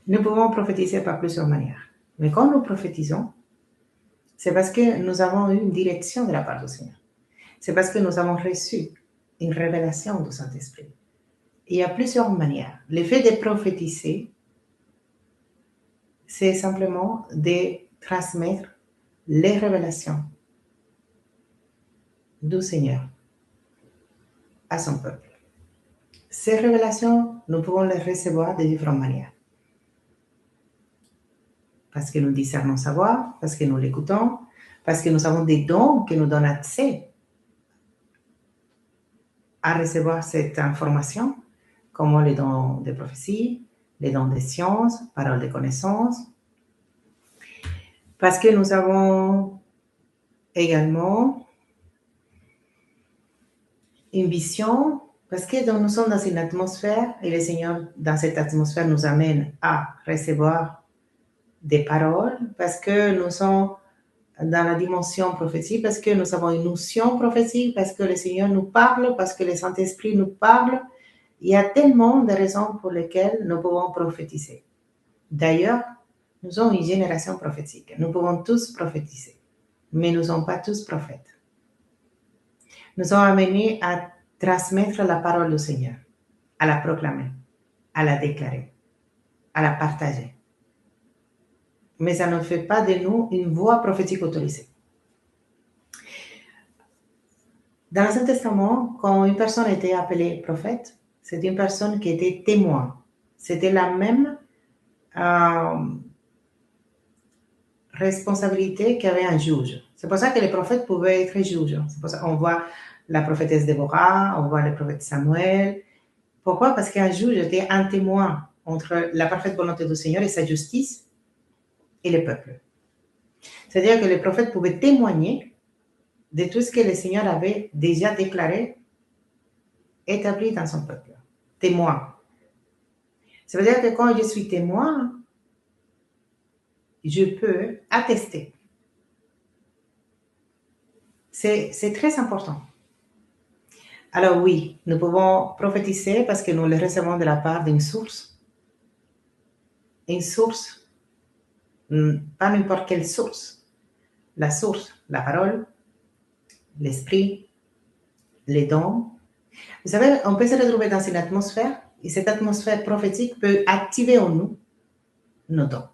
Nous pouvons prophétiser par plusieurs manières. Mais quand nous prophétisons, c'est parce que nous avons eu une direction de la part du Seigneur. C'est parce que nous avons reçu une révélation du Saint-Esprit. Il y a plusieurs manières. Le fait de prophétiser, c'est simplement de transmettre les révélations du Seigneur à son peuple. Ces révélations, nous pouvons les recevoir de différentes manières. Parce que nous discernons savoir, parce que nous l'écoutons, parce que nous avons des dons qui nous donnent accès à recevoir cette information, comme les dons de prophétie, les dons de science, paroles de connaissance. Parce que nous avons également une vision, parce que nous sommes dans une atmosphère et le Seigneur, dans cette atmosphère, nous amène à recevoir des paroles, parce que nous sommes dans la dimension prophétique, parce que nous avons une notion prophétique, parce que le Seigneur nous parle, parce que le Saint-Esprit nous parle. Il y a tellement de raisons pour lesquelles nous pouvons prophétiser. D'ailleurs, nous sommes une génération prophétique. Nous pouvons tous prophétiser, mais nous ne sommes pas tous prophètes. Nous sommes amenés à transmettre la parole du Seigneur, à la proclamer, à la déclarer, à la partager. Mais ça ne fait pas de nous une voix prophétique autorisée. Dans l'Ancien Testament, quand une personne était appelée prophète, c'était une personne qui était témoin. C'était la même responsabilité qu'avait un juge. C'est pour ça que les prophètes pouvaient être juges. C'est pour ça qu'on voit la prophétesse Déborah, on voit le prophète Samuel. Pourquoi? Parce qu'un juge était un témoin entre la parfaite volonté du Seigneur et sa justice et le peuple. C'est-à-dire que les prophètes pouvaient témoigner de tout ce que le Seigneur avait déjà déclaré, établi dans son peuple. Témoin. Ça veut dire que quand je suis témoin, je peux attester. C'est très important. Alors oui, nous pouvons prophétiser parce que nous le recevons de la part d'une source. Une source, pas n'importe quelle source. La source, la parole, l'esprit, les dons. Vous savez, on peut se retrouver dans une atmosphère et cette atmosphère prophétique peut activer en nous nos dons.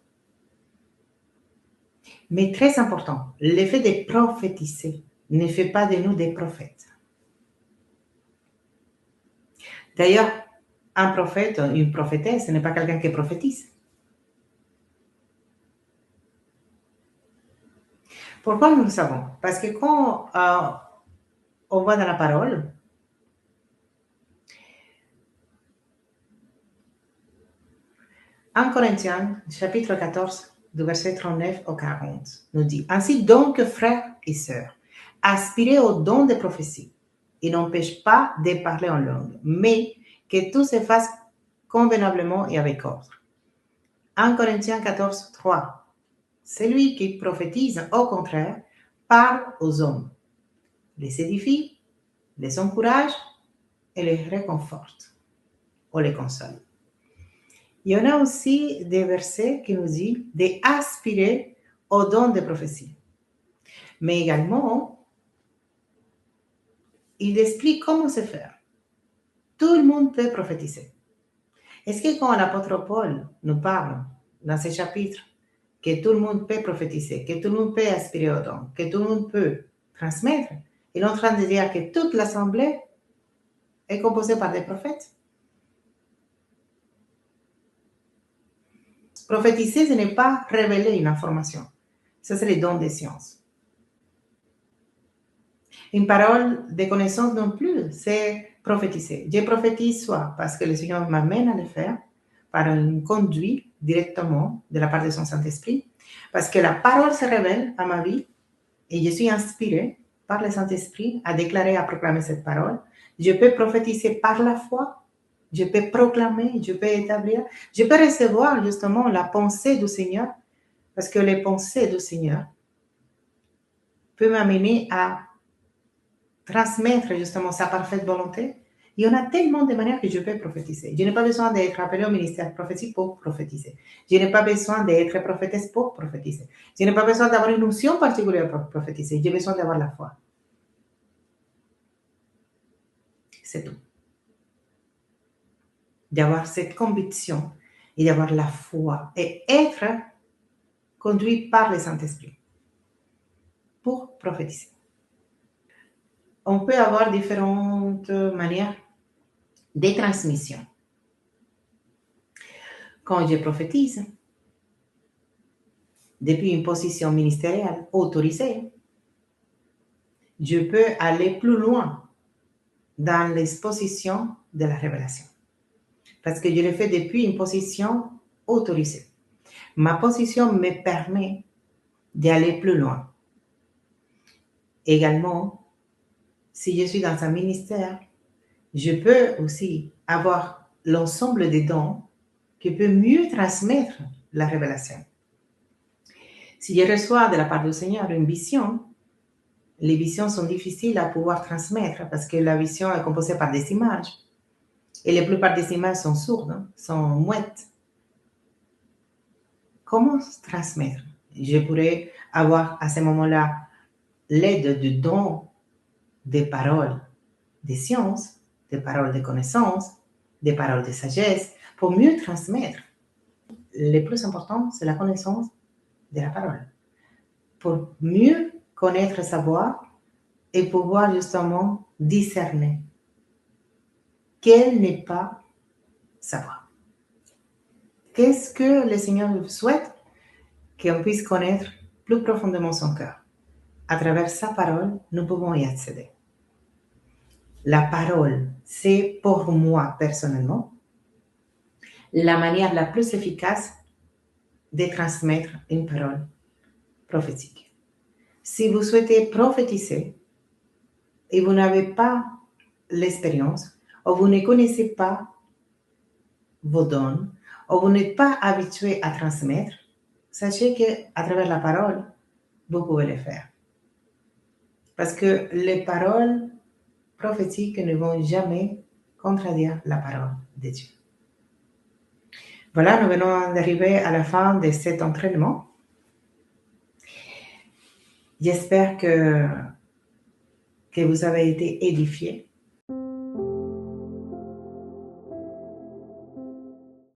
Mais très important, l'effet de prophétiser ne fait pas de nous des prophètes. D'ailleurs, un prophète, une prophétesse, ce n'est pas quelqu'un qui prophétise. Pourquoi nous le savons? Parce que quand on voit dans la parole, en Corinthiens, chapitre 14, du verset 39 au 40, nous dit « Ainsi donc, frères et sœurs, aspirez au don de prophétie et n'empêche pas de parler en langue, mais que tout se fasse convenablement et avec ordre. » 1 Corinthiens 14, 3. Celui qui prophétise, au contraire, parle aux hommes, les édifie, les encourage et les réconforte ou les console. Il y en a aussi des versets qui nous disent d'aspirer au don de prophétie. Mais également, il explique comment se faire. Tout le monde peut prophétiser. Est-ce que quand l'apôtre Paul nous parle dans ce chapitre que tout le monde peut prophétiser, que tout le monde peut aspirer au don, que tout le monde peut transmettre, il est en train de dire que toute l'assemblée est composée par des prophètes? Prophétiser, ce n'est pas révéler une information. Ça, c'est le don des sciences. Une parole de connaissance non plus, c'est prophétiser. Je prophétise soit parce que le Seigneur m'amène à le faire, par une conduite directement de la part de son Saint-Esprit, parce que la parole se révèle à ma vie et je suis inspirée par le Saint-Esprit à déclarer, à proclamer cette parole. Je peux prophétiser par la foi, je peux proclamer, je peux établir, je peux recevoir justement la pensée du Seigneur, parce que les pensées du Seigneur peuvent m'amener à transmettre justement sa parfaite volonté Il y en a tellement de manières que je peux prophétiser. Je n'ai pas besoin d'être appelé au ministère prophétique pour prophétiser. Je n'ai pas besoin d'être prophétesse pour prophétiser. Je n'ai pas besoin d'avoir une notion particulière pour prophétiser. J'ai besoin d'avoir la foi. C'est tout. D'avoir cette conviction et d'avoir la foi et être conduit par le Saint-Esprit pour prophétiser. On peut avoir différentes manières de transmission. Quand je prophétise, depuis une position ministérielle autorisée, je peux aller plus loin dans l'exposition de la révélation. Parce que je le fais depuis une position autorisée. Ma position me permet d'aller plus loin. Également, si je suis dans un ministère, je peux aussi avoir l'ensemble des dons qui peut mieux transmettre la révélation. Si je reçois de la part du Seigneur une vision, les visions sont difficiles à pouvoir transmettre parce que la vision est composée par des images. Et la plupart des images sont sourdes, sont muettes. Comment transmettre? Je pourrais avoir à ce moment-là l'aide du don des paroles de science, des paroles de connaissance, des paroles de sagesse, pour mieux transmettre. Le plus important, c'est la connaissance de la parole. Pour mieux connaître sa voix et pouvoir justement discerner quelle n'est pas sa voix. Qu'est-ce que le Seigneur souhaite? Qu'on puisse connaître plus profondément son cœur. À travers sa parole, nous pouvons y accéder. La parole, c'est pour moi personnellement la manière la plus efficace de transmettre une parole prophétique. Si vous souhaitez prophétiser et vous n'avez pas l'expérience, ou vous ne connaissez pas vos dons, ou vous n'êtes pas habitué à transmettre, sachez qu'à travers la parole, vous pouvez le faire. Parce que les paroles prophétiques ne vont jamais contredire la parole de Dieu. Voilà, nous venons d'arriver à la fin de cet entraînement. J'espère que vous avez été édifiés